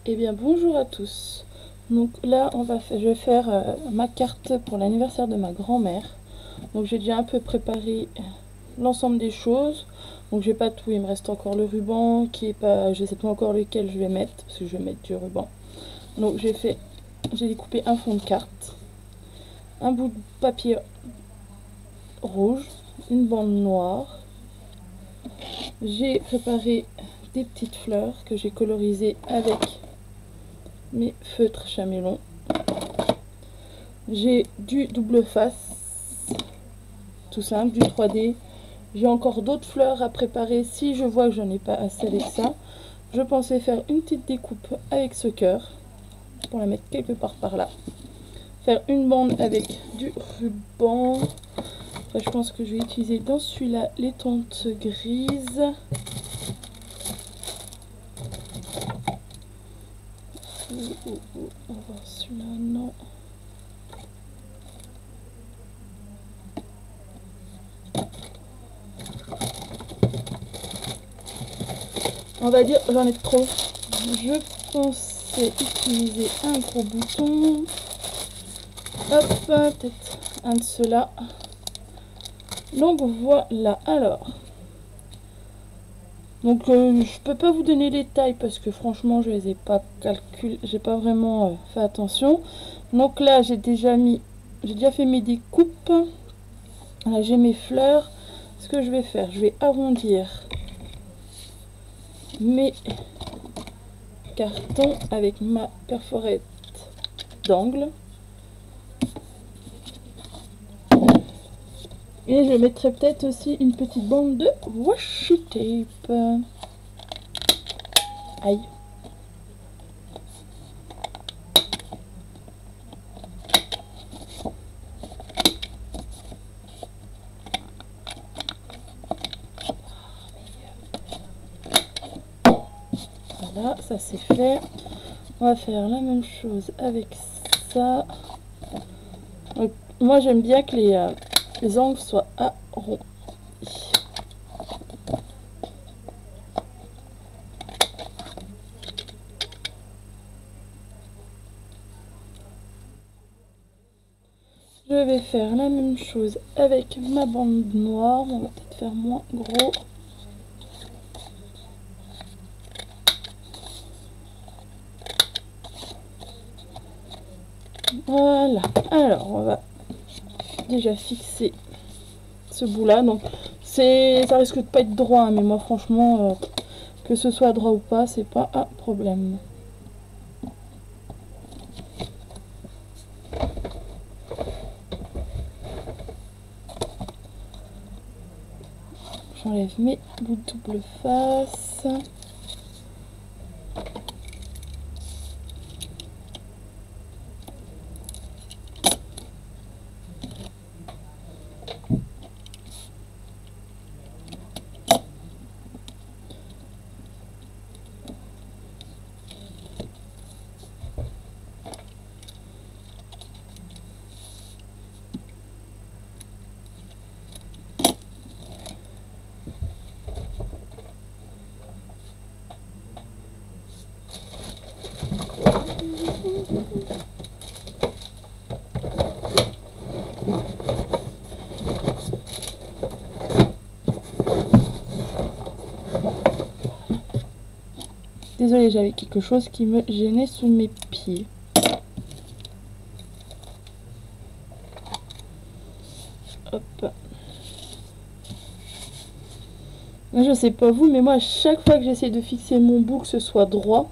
Eh bien bonjour à tous. Donc là je vais faire ma carte pour l'anniversaire de ma grand-mère. Donc j'ai déjà un peu préparé l'ensemble des choses. Donc j'ai pas tout, il me reste encore le ruban qui est pas, je sais pas encore lequel je vais mettre parce que je vais mettre du ruban. Donc j'ai découpé un fond de carte, un bout de papier rouge, une bande noire. J'ai préparé des petites fleurs que j'ai colorisées avec mes feutres Chamélon. J'ai du double face, tout simple, du 3D. J'ai encore d'autres fleurs à préparer si je vois que j'en ai pas assez avec ça. Je pensais faire une petite découpe avec ce cœur, pour la mettre quelque part par là. Faire une bande avec du ruban. Enfin, je pense que je vais utiliser dans celui-là les teintes grises. On va voir celui-là, non. On va dire, j'en ai trop. Je pensais utiliser un gros bouton. Hop, peut-être un de ceux-là. Donc voilà, alors. Donc je peux pas vous donner les tailles parce que franchement je les ai pas calculées, j'ai pas vraiment fait attention. Donc là j'ai déjà fait mes découpes. Là j'ai mes fleurs. Ce que je vais faire, je vais arrondir mes cartons avec ma perforette d'angle. Et je mettrai peut-être aussi une petite bande de washi tape. Aïe. Voilà, ça c'est fait. On va faire la même chose avec ça. Donc, moi j'aime bien que les angles soient arrondis. Je vais faire la même chose avec ma bande noire. On va peut-être faire moins gros. Voilà. Alors on va déjà fixer ce bout là. Donc ça risque de pas être droit, hein, mais moi franchement que ce soit droit ou pas, c'est pas un problème. J'enlève mes bouts de double face. Désolée, j'avais quelque chose qui me gênait sous mes pieds. Hop. Je sais pas vous, mais moi à chaque fois que j'essaie de fixer mon bout que ce soit droit,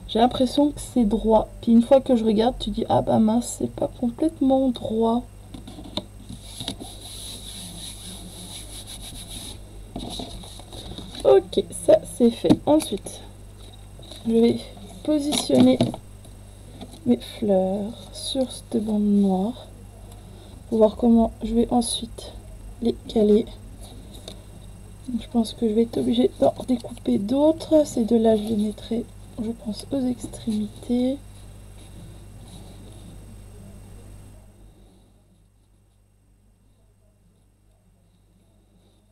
j'ai l'impression que c'est droit. Puis une fois que je regarde, tu dis ah bah mince, c'est pas complètement droit. Ok, ça c'est fait. Ensuite, je vais positionner mes fleurs sur cette bande noire pour voir comment je vais ensuite les caler. Je pense que je vais être obligée d'en découper d'autres. Ces deux-là, je les mettrai, je pense, aux extrémités.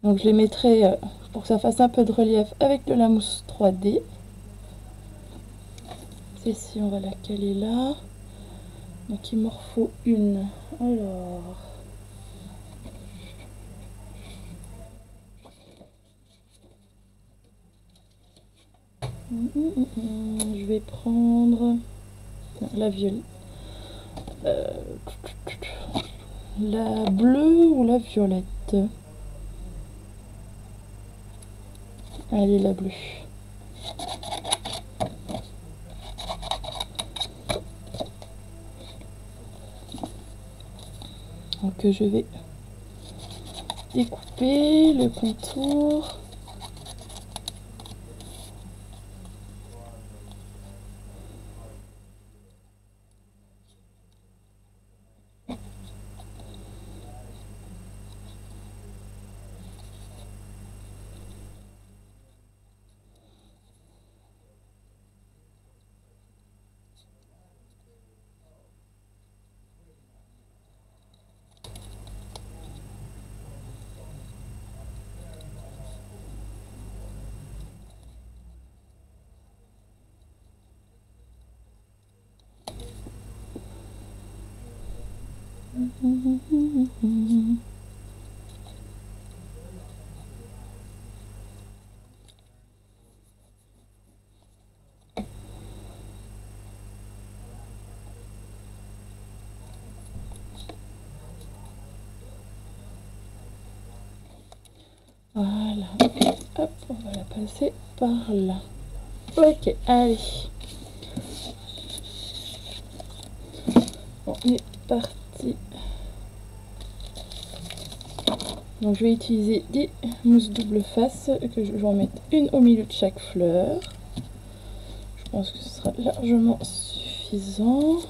Donc je les mettrai pour que ça fasse un peu de relief avec de la mousse 3D. Celle-ci, on va la caler là. Donc il m'en faut une. Alors... je vais prendre la violette. La bleue ou la violette? Allez, la bleue. Donc je vais découper le contour. Voilà, hop, on va la passer par là. Ok, allez. On est parti. Donc je vais utiliser des mousses double face, que je vais en mettre une au milieu de chaque fleur. Je pense que ce sera largement suffisant.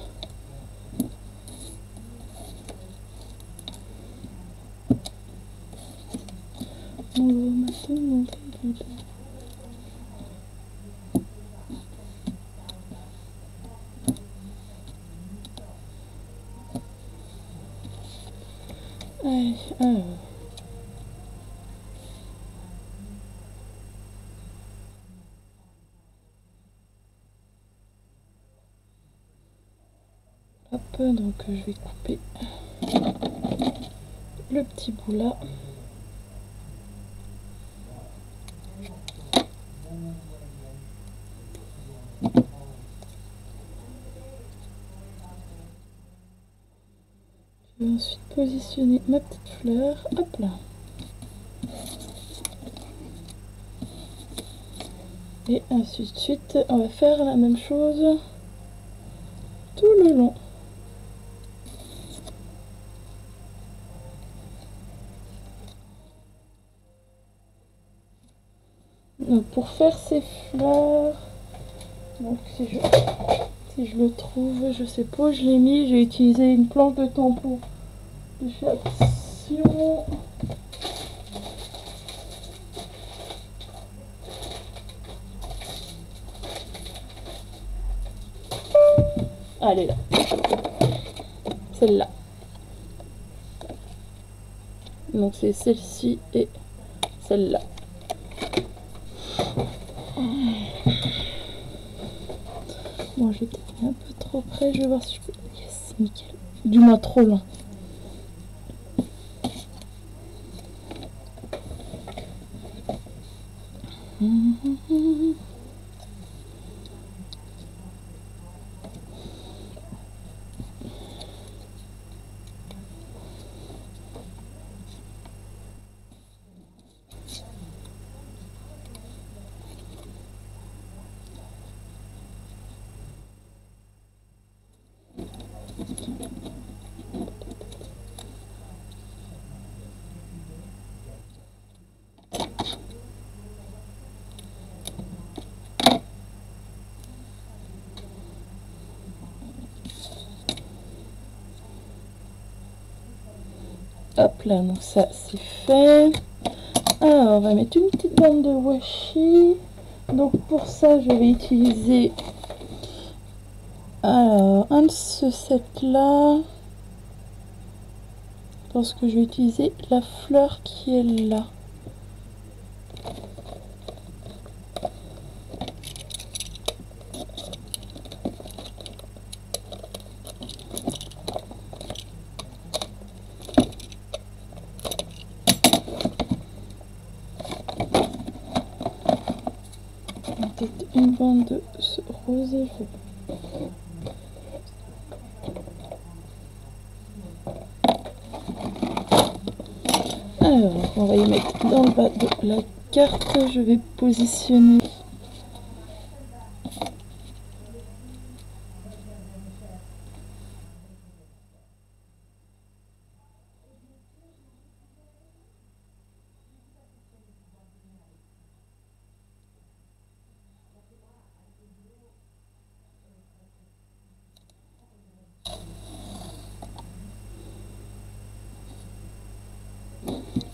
Allez, alors. Hop, donc je vais couper le petit bout là. Je vais ensuite positionner ma petite fleur, hop là. Et ainsi de suite, on va faire la même chose tout le long. Donc pour faire ces fleurs, donc si je le trouve, je sais pas où je l'ai mis, j'ai utilisé une planche de tampon de chez Action. Allez là, celle-là. Donc c'est celle-ci et celle-là. Bon, j'ai peut-être mis un peu trop près, je vais voir si je peux... Yes, nickel. Du moins trop loin. Hop là, donc ça c'est fait. Alors on va mettre une petite bande de washi. Donc pour ça je vais utiliser alors un de ce set là. Je pense que je vais utiliser la fleur qui est là. Peut-être une bande de ce rose. Alors, on va y mettre dans le bas de la carte. Je vais positionner.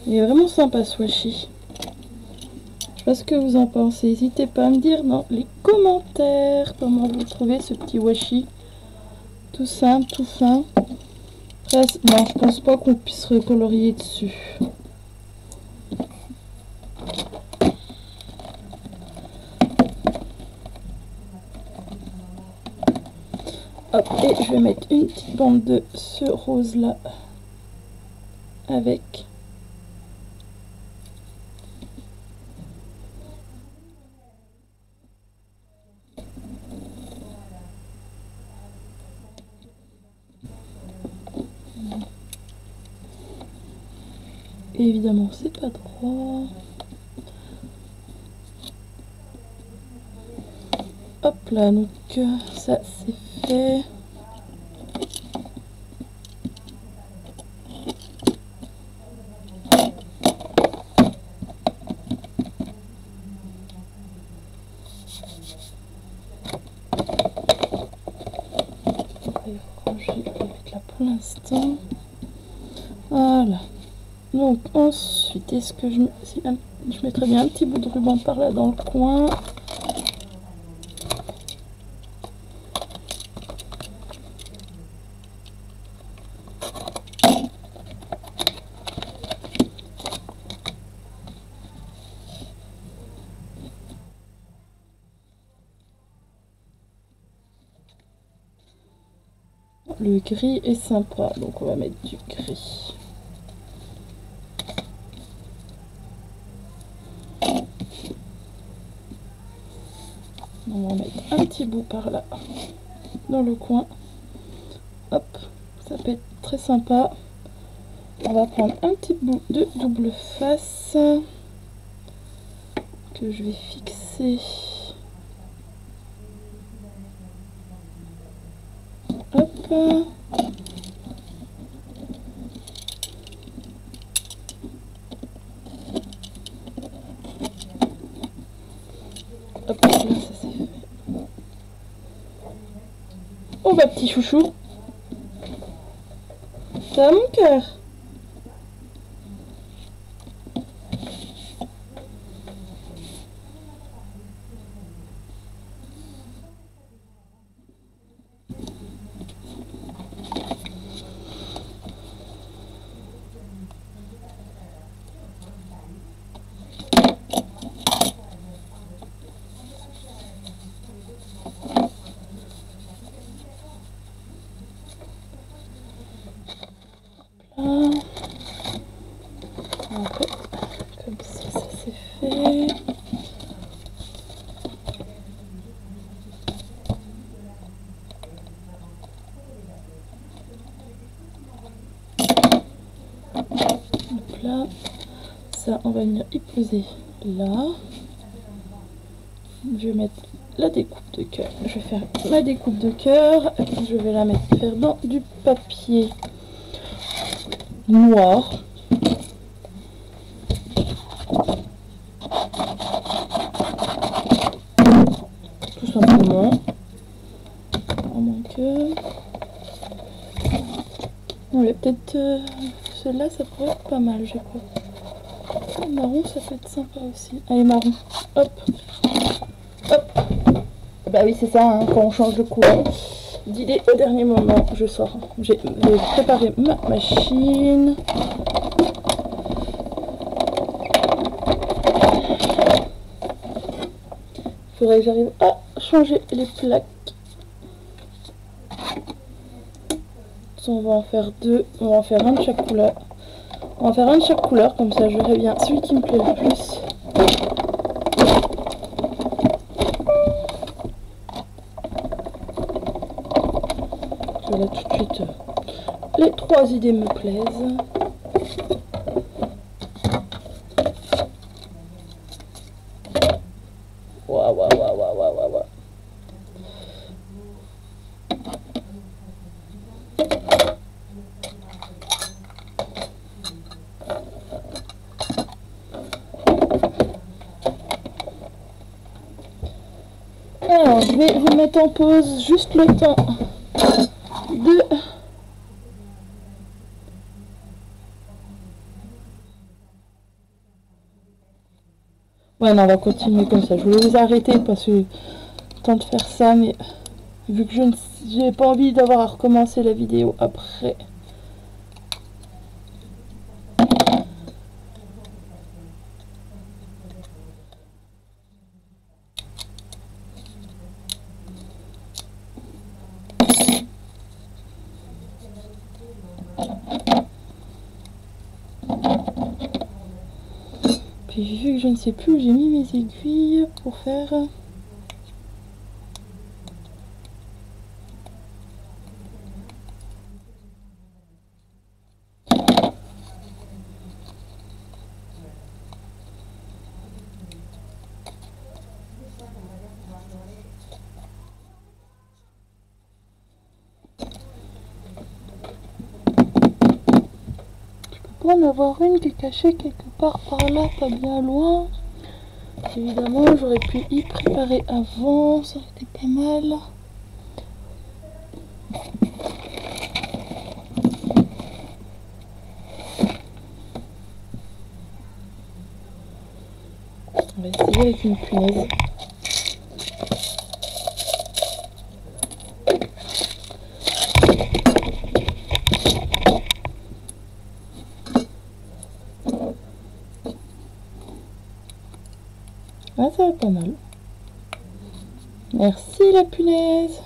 Il est vraiment sympa ce washi. Je sais pas ce que vous en pensez. N'hésitez pas à me dire dans les commentaires comment vous trouvez ce petit washi. Tout simple, tout fin. Après, non, je pense pas qu'on puisse recolorier dessus. Hop, et je vais mettre une petite bande de ce rose là avec. Et évidemment, c'est pas droit. Hop là, donc ça c'est fait. Je vais mettre là pour l'instant. Voilà. Donc ensuite, est-ce que je mettrais bien un petit bout de ruban par là dans le coin. Le gris est sympa, donc on va mettre du gris. On va mettre un petit bout par là, dans le coin. Hop, ça peut être très sympa. On va prendre un petit bout de double face que je vais fixer. Hop. Hop, là, ça c'est fait. Oh bah petit chouchou. Ça va mon cœur? Comme ça c'est fait. Donc là, ça on va venir y poser là. Je vais mettre la découpe de cœur. Je vais faire ma découpe de cœur. Je vais la faire dans du papier noir. Tout simplement. À moins que... Ouais, peut-être celle-là, ça pourrait être pas mal, je crois. Le marron, ça peut être sympa aussi. Allez, marron. Hop. Hop. Bah oui, c'est ça, hein, quand on change de couleur. D'idée au dernier moment, je sors. J'ai préparé ma machine. Il faudrait que j'arrive à changer les plaques. On va en faire deux. On va en faire un de chaque couleur. On va en faire un de chaque couleur, comme ça je verrai bien celui qui me plaît le plus. là tout de suite, les 3 idées me plaisent. Waouh, waouh, waouh, waouh, waouh, waouh. Alors, je vais vous mettre en pause juste le temps de... Ouais, non, on va continuer comme ça. Je voulais vous arrêter parce que temps de faire ça, mais vu que je n'ai pas envie d'avoir à recommencer la vidéo après. Puis vu que je ne sais plus où j'ai mis mes aiguilles pour faire... Je peux pas en avoir une qui est cachée quelque part par là, pas bien loin. Évidemment, j'aurais pu y préparer avant, ça aurait été pas mal. On va essayer avec une punaise. Ah, ça va pas mal. Merci la punaise.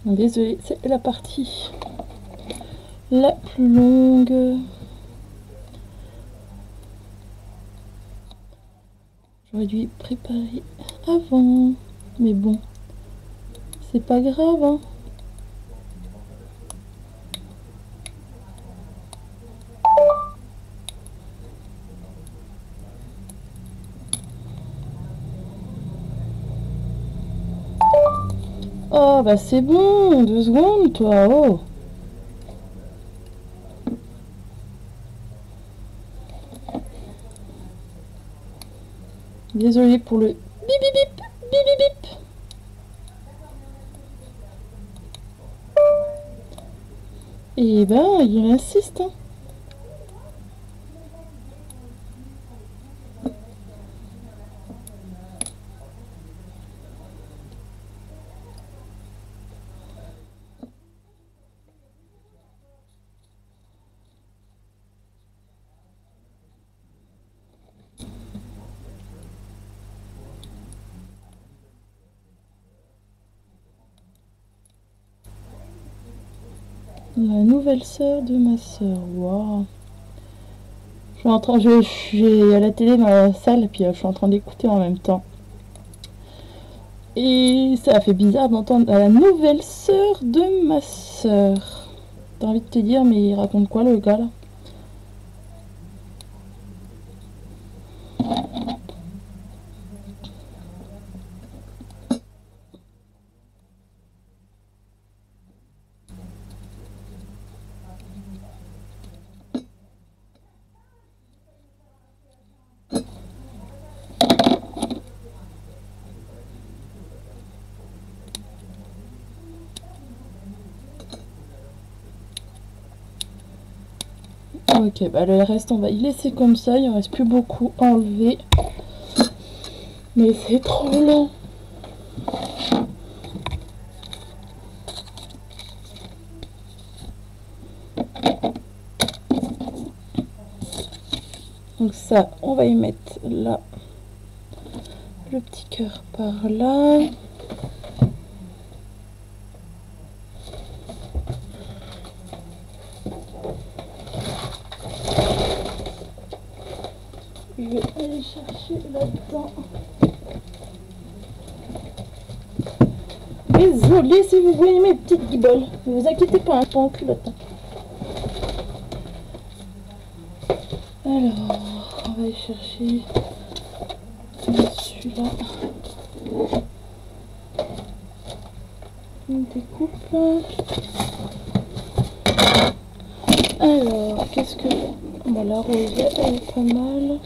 Désolée, c'est la partie la plus longue. J'aurais dû préparer avant. Mais bon, c'est pas grave, hein. Oh, bah c'est bon, 2 secondes, toi, oh. Désolée pour le bip bip bip, bip bip bip. Et ben, il insiste, hein. La nouvelle sœur de ma sœur, waouh. Je suis en train, je suis à la télé dans la salle, puis je suis en train d'écouter en même temps. Et ça a fait bizarre d'entendre la nouvelle sœur de ma sœur. T'as envie de te dire, mais il raconte quoi le gars là? Ok, bah le reste on va y laisser comme ça, il en reste plus beaucoup à enlever. Mais c'est trop long. Donc ça, on va y mettre là le petit cœur par là. Je vais aller chercher là-dedans. Désolée si vous voyez mes petites guiboles. Ne vous inquiétez pas, hein, pas en culotte. Alors, on va aller chercher celui-là. Une découpe. Alors, qu'est-ce que... Bon, la rose, elle est pas mal.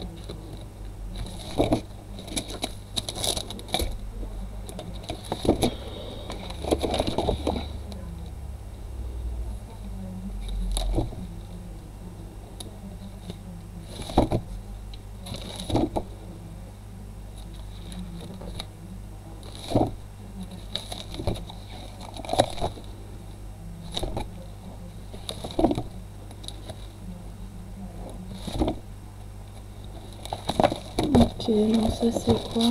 Ok, non, ça c'est quoi?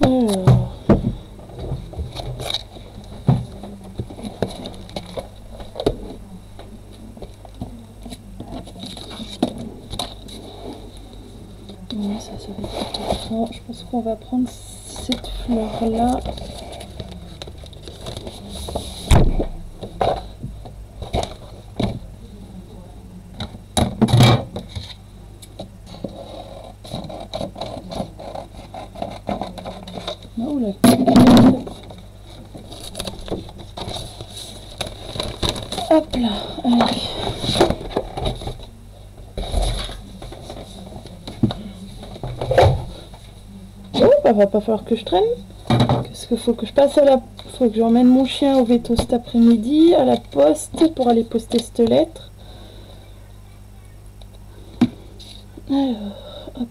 Alors... Oui, ça va être important. Je pense qu'on va prendre cette fleur-là. Oh là. Hop là, allez. Oh, bah va pas falloir que je traîne. Qu'est-ce qu'il faut que je passe à la... Faut que j'emmène mon chien au veto cet après-midi, à la poste, pour aller poster cette lettre. Alors, hop.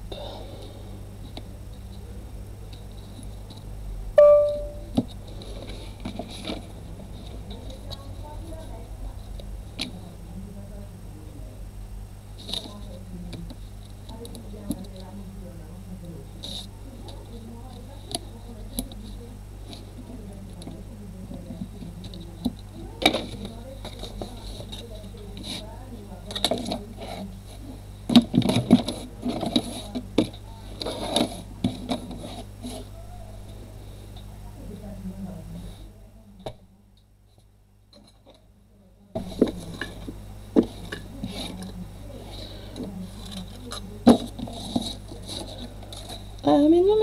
Ah mais non,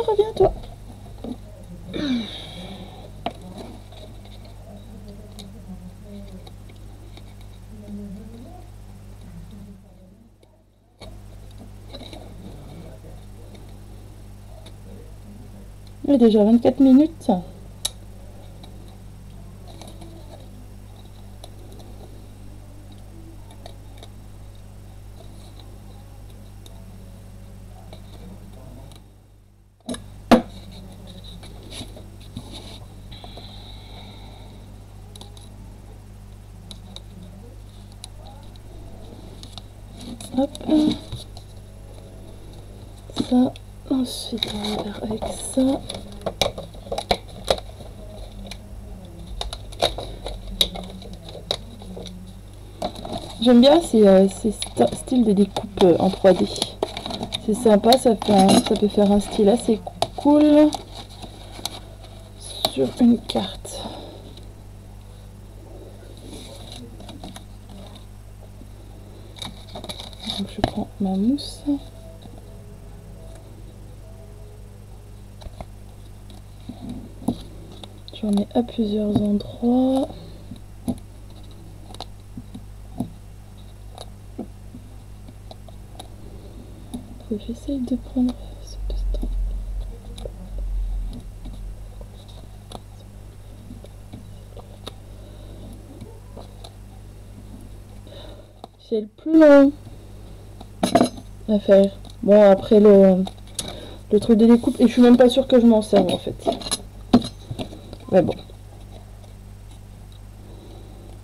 reviens-toi. Il y a déjà 24 minutes. Hop. Ça. Ensuite, on va faire avec ça. J'aime bien ces styles de découpe en 3D. C'est sympa, ça peut faire un style assez cool sur une carte. Donc je prends ma mousse. J'en mets à plusieurs endroits. J'essaye de prendre ce piston. C'est le plus long à faire. Bon, après le truc de découpe, et je suis même pas sûre que je m'en sers en fait. Mais bon.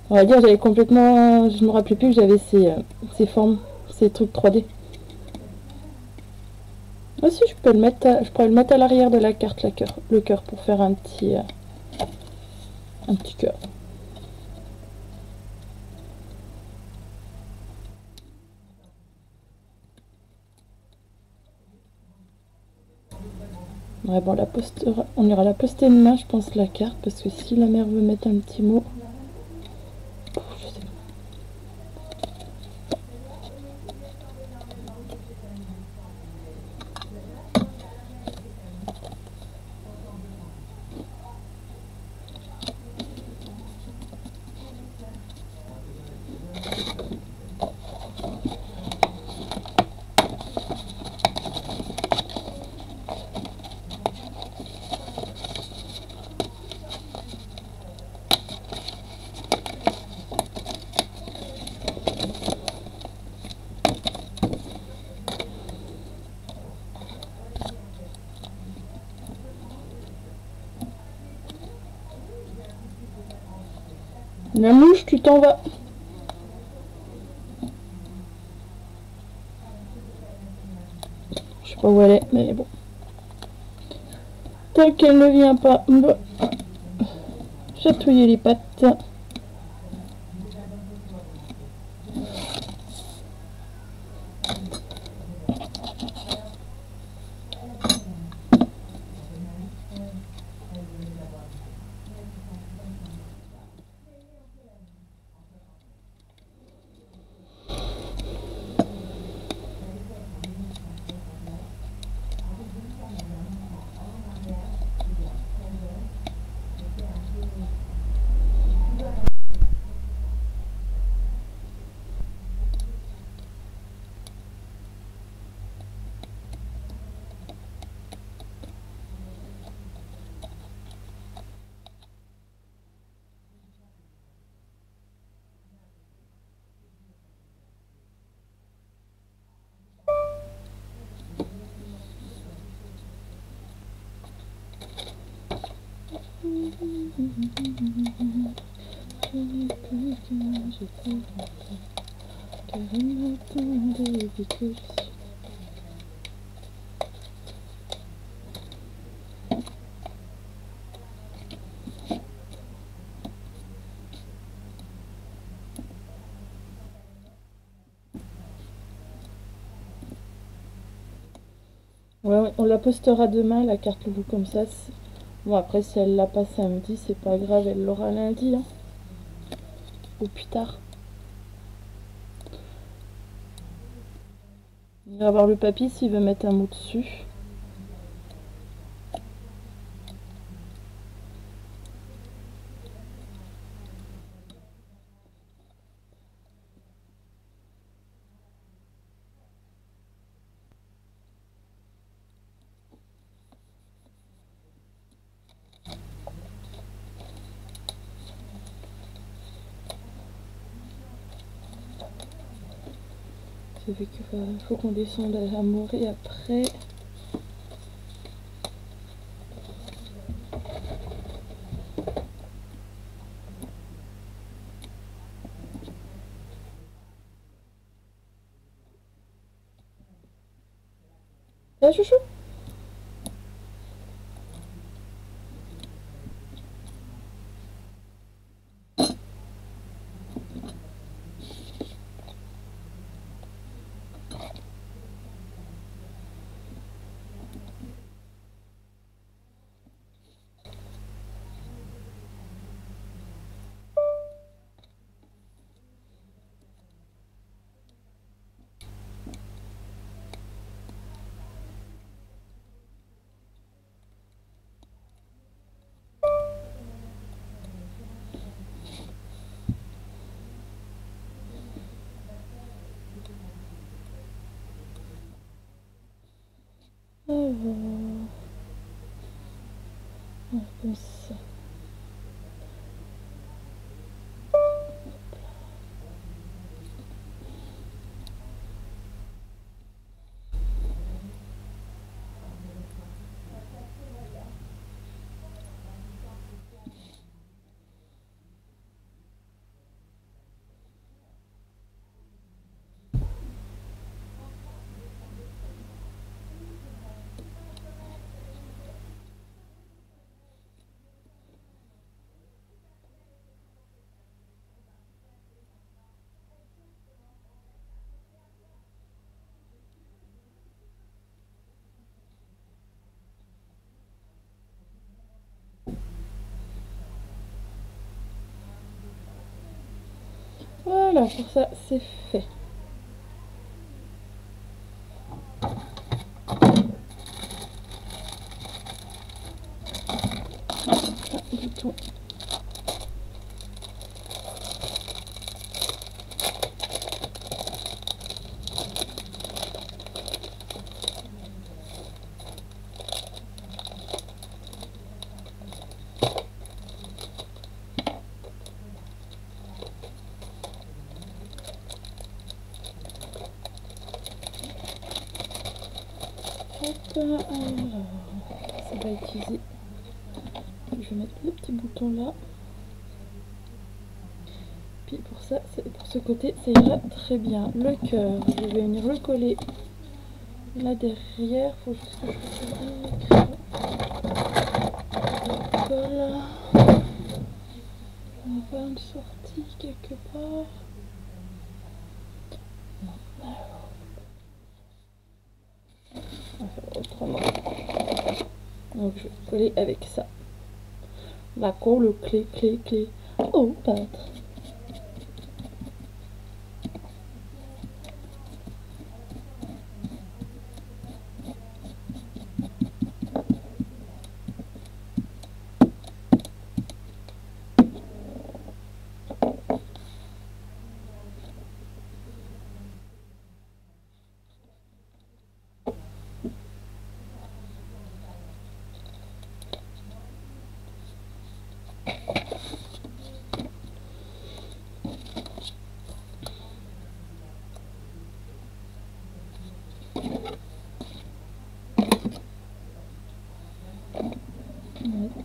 On va dire, j'avais complètement... Je me rappelais plus que j'avais ces formes, ces trucs 3D. Ah si, je pourrais le mettre à l'arrière de la carte, le cœur, pour faire un petit cœur. Ouais, bon, on ira la poster demain, je pense, la carte, parce que si la mère veut mettre un petit mot... Je sais pas. La mouche, tu t'en vas. Je sais pas où elle est, mais bon. Tant qu'elle ne vient pas me chatouiller les pattes. Ouais, on la postera demain, la carte Loulou, comme ça. Bon, après, si elle l'a pas samedi, c'est pas grave, elle l'aura lundi, hein. Ou plus tard. Il va voir le papy s'il veut mettre un mot dessus. Ça fait qu'il faut qu'on descende à la morée après. Ah, chouchou. Alors, comme ça. Voilà, pour ça c'est fait. Bouton. Alors, ça va utiliser. Je vais mettre le petit bouton là. Puis pour ça, pour ce côté, ça ira très bien. Le cœur, je vais venir le coller là derrière. Faut juste que je colle. On va faire une sortie quelque part. On va faire autrement. Donc je vais coller avec ça. La colle, clé au peintre.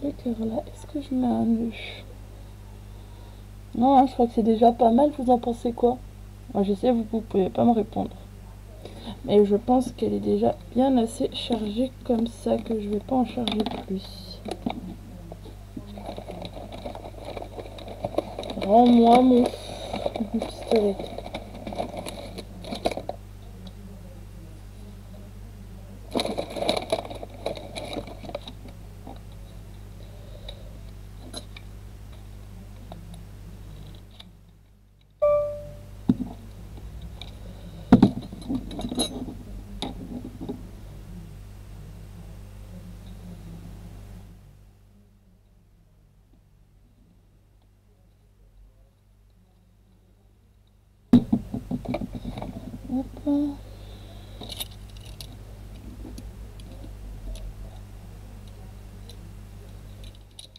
Le cœur là, est-ce que je mets un nœud? Non, hein, je crois que c'est déjà pas mal. Vous en pensez quoi? Moi, je sais, vous pouvez pas me répondre. Mais je pense qu'elle est déjà bien assez chargée comme ça, que je vais pas en charger plus. Rends-moi mon pistolet. Hop.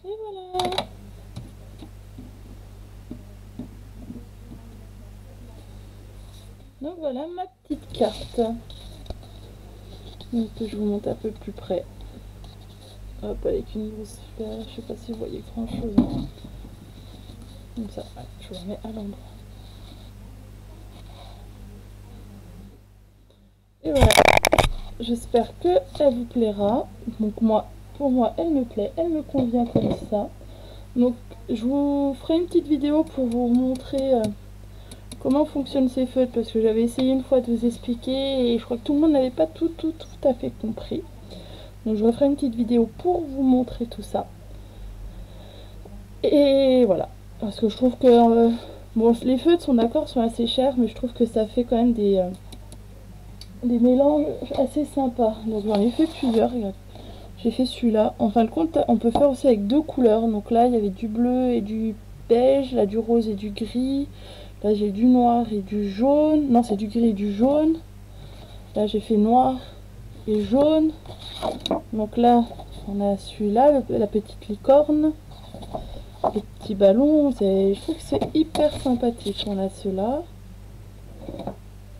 Et voilà. Donc voilà ma petite carte. Donc je vous montre un peu plus près. Hop, avec une grosse fleur. Je sais pas si vous voyez grand chose. Hein. Comme ça, je la mets à l'endroit. Et voilà. J'espère que elle vous plaira. Donc moi, pour moi, elle me plaît, elle me convient comme ça. Donc je vous ferai une petite vidéo pour vous montrer comment fonctionnent ces feutres, parce que j'avais essayé une fois de vous expliquer et je crois que tout le monde n'avait pas tout à fait compris. Donc je referai une petite vidéo pour vous montrer tout ça. Et voilà, parce que je trouve que bon, les feutres sont d'accord, sont assez chers, mais je trouve que ça fait quand même des mélanges assez sympas. Donc j'en ai fait plusieurs, regarde. J'ai fait celui-là. En fin de compte, on peut faire aussi avec deux couleurs. Donc là, il y avait du bleu et du beige, là du rose et du gris. Là, j'ai du noir et du jaune. Non, c'est du gris et du jaune. Là, j'ai fait noir et jaune. Donc là, on a celui-là, la petite licorne. Les petits ballons. Je trouve que c'est hyper sympathique. On a ceux-là.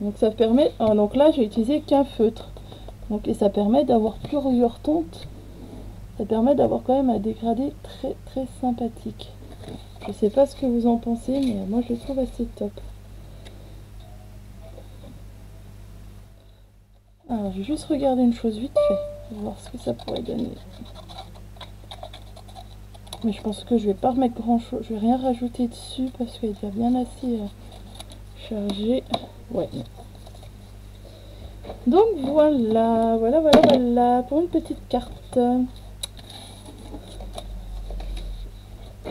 Donc ça permet... Oh, donc là, j'ai utilisé qu'un feutre. Donc, et ça permet d'avoir plusieurs teintes. Ça permet d'avoir quand même un dégradé très sympathique. Je sais pas ce que vous en pensez, mais moi je le trouve assez top. Alors je vais juste regarder une chose vite fait, voir ce que ça pourrait donner. Mais je pense que je vais pas remettre grand chose, je vais rien rajouter dessus parce qu'il est déjà bien assez chargé. Ouais. Donc voilà pour une petite carte.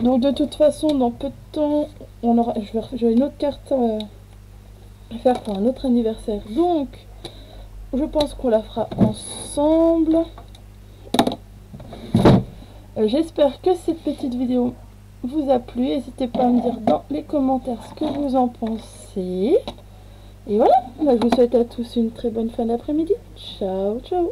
Donc de toute façon, dans peu de temps, j'aurai une autre carte à faire pour un autre anniversaire. Donc, je pense qu'on la fera ensemble. J'espère que cette petite vidéo vous a plu. N'hésitez pas à me dire dans les commentaires ce que vous en pensez. Et voilà, je vous souhaite à tous une très bonne fin d'après-midi. Ciao, ciao!